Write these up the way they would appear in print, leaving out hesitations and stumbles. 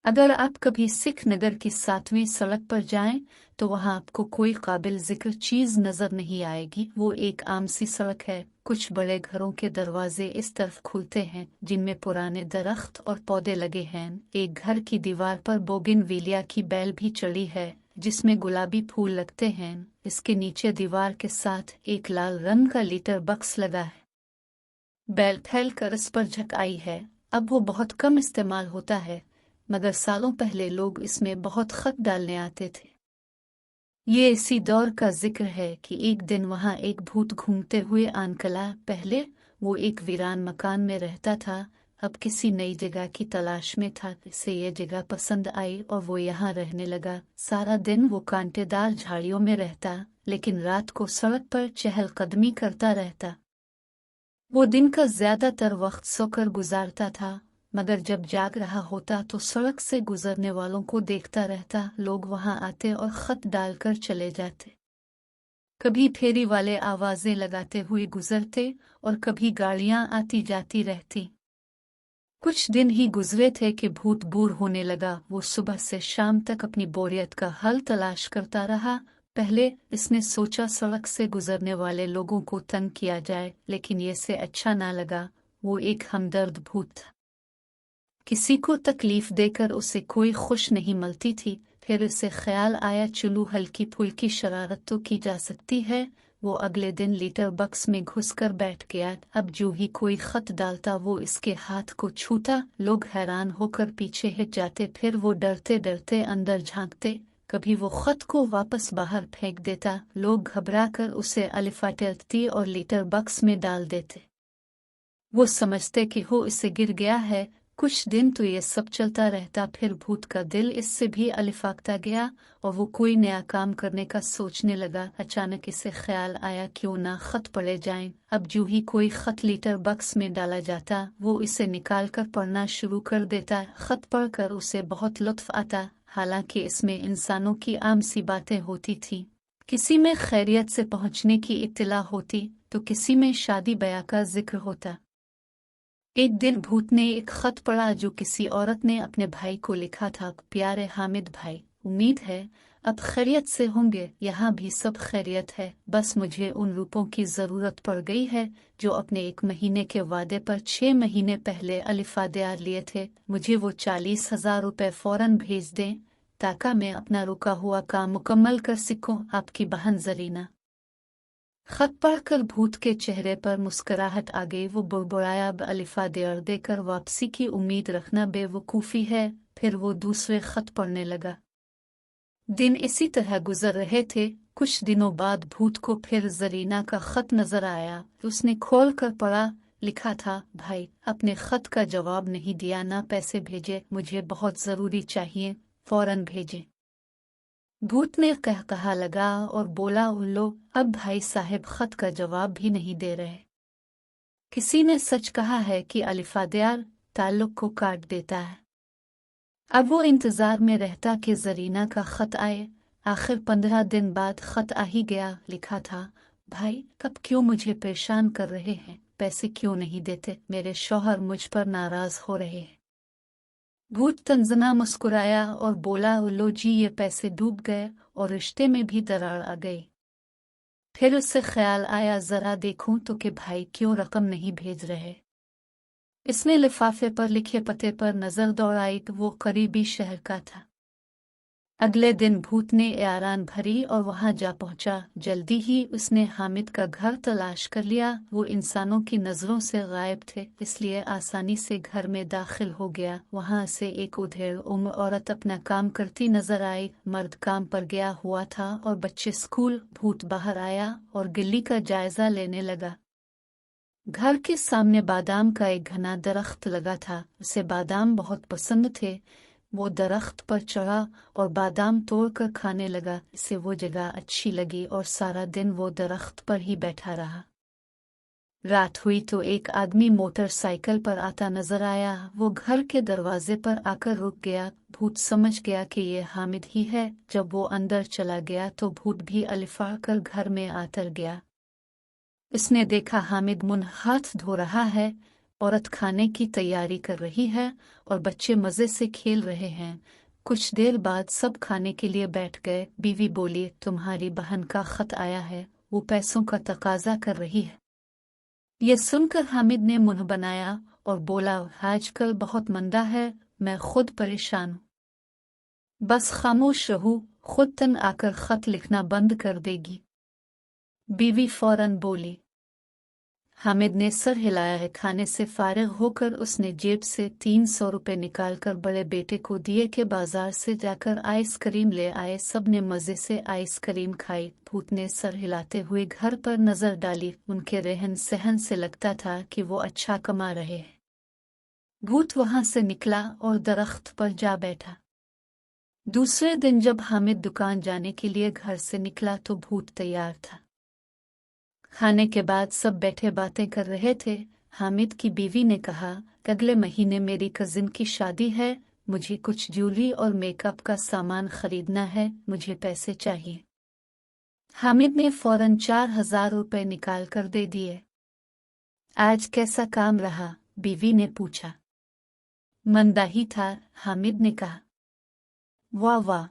अगर आप कभी सिख नगर की 7वीं सड़क पर जाएं तो वहां आपको कोई काबिल जिक्र चीज नजर नहीं आएगी। वो एक आम सी सड़क है। कुछ बड़े घरों के दरवाजे इस तरफ खुलते हैं जिनमें पुराने दरख्त और पौधे लगे हैं। एक घर की दीवार पर बोगिनविलिया की बेल भी चढ़ी है जिसमें गुलाबी फूल लगते हैं। इसके नीचे दीवार के साथ एक लाल रंग का लीटर बक्स लगा है। बेल फैल कर इस पर झक आई है। अब वो बहुत कम इस्तेमाल होता है, मगर सालों पहले लोग इसमें बहुत खत डालने आते थे। ये इसी दौर का जिक्र है कि एक दिन वहां एक भूत घूमते हुए आ निकला। पहले वो एक वीरान मकान में रहता था, अब किसी नई जगह की तलाश में था। इसे ये जगह पसंद आई और वो यहाँ रहने लगा। सारा दिन वो कांटेदार झाड़ियों में रहता, लेकिन रात को सड़क पर चहलकदमी करता रहता। वो दिन का ज्यादातर वक्त सोकर गुजारता था, मगर जब जाग रहा होता तो सड़क से गुजरने वालों को देखता रहता। लोग वहां आते और खत डालकर चले जाते। कभी फेरी वाले आवाजें लगाते हुए गुजरते और कभी गाड़ियां आती जाती रहती। कुछ दिन ही गुजरे थे कि भूत बूढ़ होने लगा। वो सुबह से शाम तक अपनी बोरियत का हल तलाश करता रहा। पहले इसने सोचा सड़क से गुजरने वाले लोगों को तंग किया जाए, लेकिन ये से अच्छा ना लगा। वो एक हमदर्द भूत था। किसी को तकलीफ देकर उसे कोई खुश नहीं मिलती थी। फिर उसे ख्याल आया चलू हल्की फुल्की शरारत तो की जा सकती है। वो अगले दिन लीटर बक्स में घुसकर बैठ गया। अब जो ही कोई खत डालता वो इसके हाथ को छूता। लोग हैरान होकर पीछे हट जाते, फिर वो डरते डरते अंदर झांकते। कभी वो खत को वापस बाहर फेंक देता। लोग घबराकर उसे अलिफाटेती और लीटर बक्स में डाल देते। वो समझते कि हो इसे गिर गया है। कुछ दिन तो ये सब चलता रहता, फिर भूत का दिल इससे भी अलिफाकता गया और वो कोई नया काम करने का सोचने लगा। अचानक इसे ख्याल आया क्यों ना खत पढ़े जाएं। अब जो ही कोई खत लीटर बक्स में डाला जाता वो इसे निकाल कर पढ़ना शुरू कर देता। खत पढ़कर उसे बहुत लुत्फ आता। हालांकि इसमें इंसानों की आम सी बातें होती थी। किसी में खैरियत से पहुंचने की इत्तला होती तो किसी में शादी ब्याह का जिक्र होता। एक दिन भूत ने एक खत पढ़ा जो किसी औरत ने अपने भाई को लिखा था। प्यारे हामिद भाई, उम्मीद है अब खैरियत से होंगे। यहाँ भी सब खैरियत है, बस मुझे उन रुपयों की ज़रूरत पड़ गई है जो अपने 1 महीने के वादे पर 6 महीने पहले अलिफादेयार लिए थे। मुझे वो 40,000 रुपये फ़ौरन भेज दें ताकि मैं अपना रुका हुआ काम मुकम्मल कर सकूं। आपकी बहन जरीना। खत पढ़कर भूत के चेहरे पर मुस्कुराहट आ गई। वो बुड़बुड़ाया, अब अलिफा देर देकर वापसी की उम्मीद रखना बेवकूफ़ी है। फिर वो दूसरे खत पढ़ने लगा। दिन इसी तरह गुजर रहे थे। कुछ दिनों बाद भूत को फिर जरीना का खत नजर आया। उसने खोल कर पढ़ा। लिखा था, भाई अपने खत का जवाब नहीं दिया, ना पैसे भेजे, मुझे बहुत ज़रूरी चाहिए, फौरन भेजें। भूत ने कहा लगा और बोला, उल्लो अब भाई साहब खत का जवाब भी नहीं दे रहे। किसी ने सच कहा है कि अलिफादेयार ताल्लुक को काट देता है। अब वो इंतजार में रहता कि जरीना का खत आए। आखिर 15 दिन बाद खत आ ही गया। लिखा था, भाई कब क्यों मुझे परेशान कर रहे हैं, पैसे क्यों नहीं देते, मेरे शौहर मुझ पर नाराज हो रहे हैं। भूत तंजना मुस्कुराया और बोला, उल्लो जी ये पैसे डूब गए और रिश्ते में भी दरार आ गई। फिर उससे ख्याल आया जरा देखूं तो कि भाई क्यों रकम नहीं भेज रहे। इसने लिफाफे पर लिखे पते पर नजर दौड़ाई तो वो करीबी शहर का था। अगले दिन भूत ने यारान भरी और वहां जा पहुंचा। जल्दी ही उसने हामिद का घर तलाश कर लिया। वो इंसानों की नजरों से गायब थे, इसलिए आसानी से घर में दाखिल हो गया। वहां से एक उधेड़ उम्र औरत अपना काम करती नजर आई। मर्द काम पर गया हुआ था और बच्चे स्कूल। भूत बाहर आया और गिल्ली का जायजा लेने लगा। घर के सामने बादाम का एक घना दरख्त लगा था। उसे बादाम बहुत पसंद थे। वो दरख्त पर चढ़ा और बादाम तोड़कर खाने लगा। इसे वो जगह अच्छी लगी और सारा दिन वो दरख्त पर ही बैठा रहा। रात हुई तो एक आदमी मोटरसाइकिल पर आता नजर आया। वो घर के दरवाजे पर आकर रुक गया। भूत समझ गया कि ये हामिद ही है। जब वो अंदर चला गया तो भूत भी अलिफा कर घर में आतर गया। इसने देखा हामिद मुंह हाथ धो रहा है। औरत खाने की तैयारी कर रही है और बच्चे मजे से खेल रहे हैं। कुछ देर बाद सब खाने के लिए बैठ गए। बीवी बोली, तुम्हारी बहन का खत आया है, वो पैसों का तकाजा कर रही है। ये सुनकर हामिद ने मुंह बनाया और बोला, आजकल बहुत मंदा है, मैं खुद परेशान हूँ। बस खामोश रहूं, खुद तन आकर खत लिखना बंद कर देगी। बीवी फौरन बोली। हामिद ने सर हिलाया है। खाने से फारिग होकर उसने जेब से 300 रुपये निकालकर बड़े बेटे को दिए कि बाजार से जाकर आइसक्रीम ले आए। सब ने मज़े से आइसक्रीम खाई। भूत ने सर हिलाते हुए घर पर नजर डाली। उनके रहन सहन से लगता था कि वो अच्छा कमा रहे हैं। भूत वहां से निकला और दरख्त पर जा बैठा। दूसरे दिन जब हामिद दुकान जाने के लिए घर से निकला तो भूत तैयार था। खाने के बाद सब बैठे बातें कर रहे थे। हामिद की बीवी ने कहा, अगले महीने मेरी कजिन की शादी है, मुझे कुछ ज्वेलरी और मेकअप का सामान खरीदना है, मुझे पैसे चाहिए। हामिद ने फौरन 4000 रुपये निकाल कर दे दिए। आज कैसा काम रहा? बीवी ने पूछा। मंदा ही था, हामिद ने कहा। वाह वाह,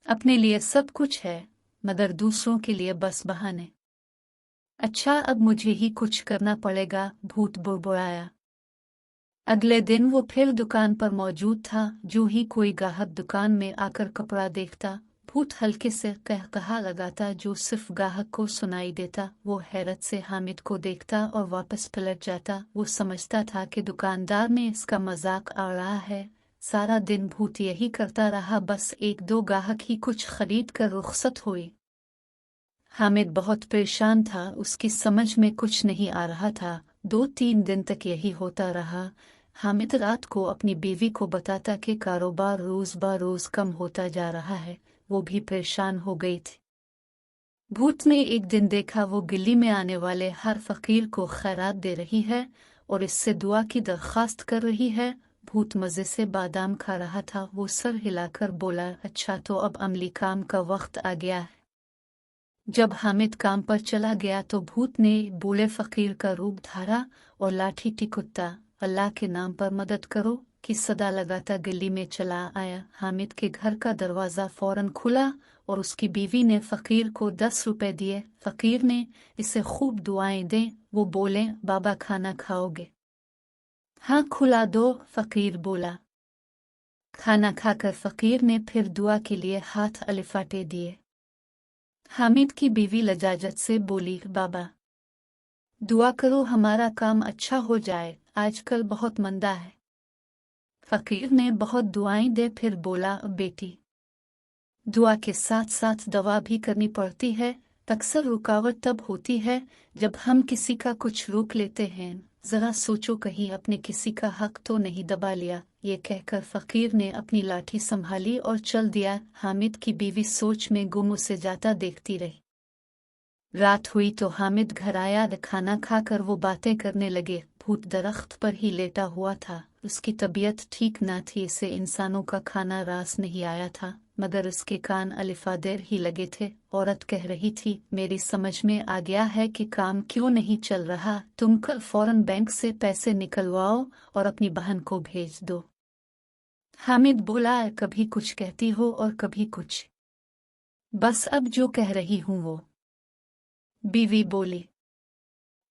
अपने लिए सब कुछ है मगर दूसरों के लिए बस बहाने। अच्छा, अब मुझे ही कुछ करना पड़ेगा, भूत बुड़बुड़ाया। अगले दिन वो फिर दुकान पर मौजूद था। जो ही कोई ग्राहक दुकान में आकर कपड़ा देखता, भूत हल्के से कहकहा लगाता जो सिर्फ ग्राहक को सुनाई देता। वो हैरत से हामिद को देखता और वापस पलट जाता। वो समझता था कि दुकानदार ने इसका मजाक आ रहा है। सारा दिन भूत यही करता रहा। बस 1-2 ग्राहक ही कुछ खरीद कर रुखसत हुए। हामिद बहुत परेशान था, उसकी समझ में कुछ नहीं आ रहा था। 2-3 दिन तक यही होता रहा। हामिद रात को अपनी बीवी को बताता कि कारोबार रोज ब रोज कम होता जा रहा है। वो भी परेशान हो गई थी। भूत ने एक दिन देखा वो गली में आने वाले हर फकीर को खैरात दे रही है और इससे दुआ की दरख्वास्त कर रही है। भूत मजे से बादाम खा रहा था। वो सर हिलाकर बोला, अच्छा तो अब अमली काम का वक्त आ गया है। जब हामिद काम पर चला गया तो भूत ने बूढ़े फकीर का रूप धारा और लाठी टिकुत्ता, अल्लाह के नाम पर मदद करो की सदा लगाता गली में चला आया। हामिद के घर का दरवाज़ा फौरन खुला और उसकी बीवी ने फकीर को 10 रुपए दिए। फकीर ने, इसे खूब दुआएं दें। वो बोले, बाबा खाना खाओगे? हाँ खुला दो, फकीर बोला। खाना खाकर फकीर ने फिर दुआ के लिए हाथ अलिफाटे दिए। हामिद की बीवी लजाजत से बोली, बाबा दुआ करो हमारा काम अच्छा हो जाए, आजकल बहुत मंदा है। फकीर ने बहुत दुआएं दे फिर बोला, बेटी दुआ के साथ साथ दवा भी करनी पड़ती है। अक्सर रुकावट तब होती है जब हम किसी का कुछ रोक लेते हैं। जरा सोचो कहीं अपने किसी का हक तो नहीं दबा लिया। ये कहकर फकीर ने अपनी लाठी संभाली और चल दिया। हामिद की बीवी सोच में गुम उसे जाता देखती रही। रात हुई तो हामिद घर आया। खाना खाकर वो बातें करने लगे। भूत दरख्त पर ही लेटा हुआ था। उसकी तबीयत ठीक न थी। इसे इंसानों का खाना रास नहीं आया था मगर उसके कान अलिफादेर ही लगे थे। औरत कह रही थी, मेरी समझ में आ गया है कि काम क्यों नहीं चल रहा। तुम कल फौरन बैंक से पैसे निकलवाओ और अपनी बहन को भेज दो। हामिद बोला, कभी कुछ कहती हो और कभी कुछ। बस अब जो कह रही हूँ वो। बीवी बोली।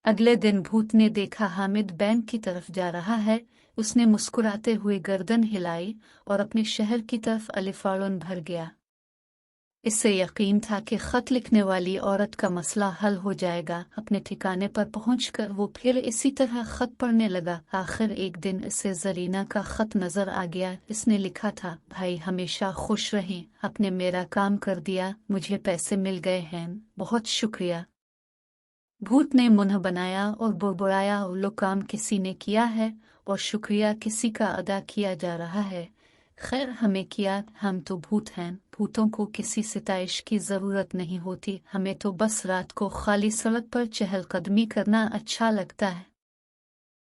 अगले दिन भूत ने देखा हामिद बैंक की तरफ जा रहा है। उसने मुस्कुराते हुए गर्दन हिलाई और अपने शहर की तरफ अलिफाड़न भर गया। इससे यकीन था कि खत लिखने वाली औरत का मसला हल हो जाएगा। अपने ठिकाने पर पहुंचकर वो फिर इसी तरह खत पढ़ने लगा। आखिर एक दिन इसे जरीना का खत नजर आ गया। इसने लिखा था, भाई हमेशा खुश रहें, आपने मेरा काम कर दिया, मुझे पैसे मिल गए हैं, बहुत शुक्रिया। भूत ने मुंह बनाया और बुड़बुड़ाया, लो काम किसी ने किया है और शुक्रिया किसी का अदा किया जा रहा है। खैर हमें किया, हम तो भूत हैं। भूतों को किसी सिताइश की जरूरत नहीं होती। हमें तो बस रात को खाली सड़क पर चहलकदमी करना अच्छा लगता है।